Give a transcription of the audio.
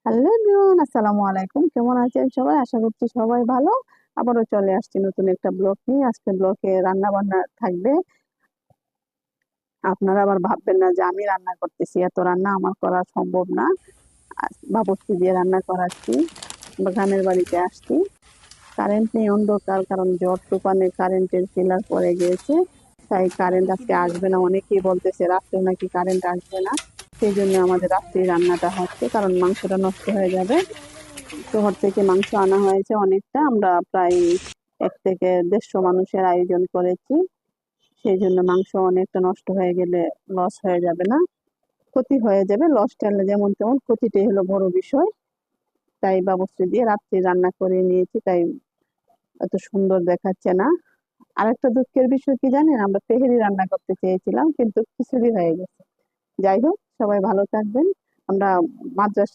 Hello everyone, আসসালামু আলাইকুম। কেমন আছেন সবাই? আশা করছি সবাই ভালো। আবারও চলে আসছি নতুন একটা ব্লগ নিয়ে। আজকে ব্লগে রান্না বান্না থাকবে। আপনারা আবার ভাববেন না যে আমি রান্না করতেছি, এত রান্না আমার করা সম্ভব না। বাবুর্চি দিয়ে রান্না করাচ্ছি। গ্রামের বাড়িতে আসছি, কারেন্ট নেই, অন্ধকার, কারণ ঝড় তুফানে কারেন্টের পিলার পড়ে গিয়েছে। তাই কারেন্ট আজকে আসবে না, অনেকেই বলতেছে রাত্রে নাকি কারেন্ট আসবে না। সেই জন্য আমাদের রাত্রি রান্নাটা হচ্ছে, কারণ মাংসটা নষ্ট হয়ে যাবে। শহর থেকে মাংস আনা হয়েছে অনেকটা, আমরা প্রায় 1 থেকে 150 মানুষের আয়োজন করেছি। সেই জন্য মাংস অনেকটা নষ্ট হয়ে গেলে লস হয়ে যাবে না, ক্ষতি হয়ে যাবে। লসটা যেমন তেমন, ক্ষতিটাই হলো বড় বিষয়। তাই বাবুর্চি দিয়ে রাত্রি রান্না করে নিয়েছি, তাই এত সুন্দর দেখাচ্ছে না। আরেকটা দুঃখের বিষয় কি জানেন, আমরা তেহেরি রান্না করতে চেয়েছিলাম কিন্তু খিচুড়ি হয়ে গেছে। যাই হোক, সবাই ভালো থাকবেন। আমরা মাদ্রাসা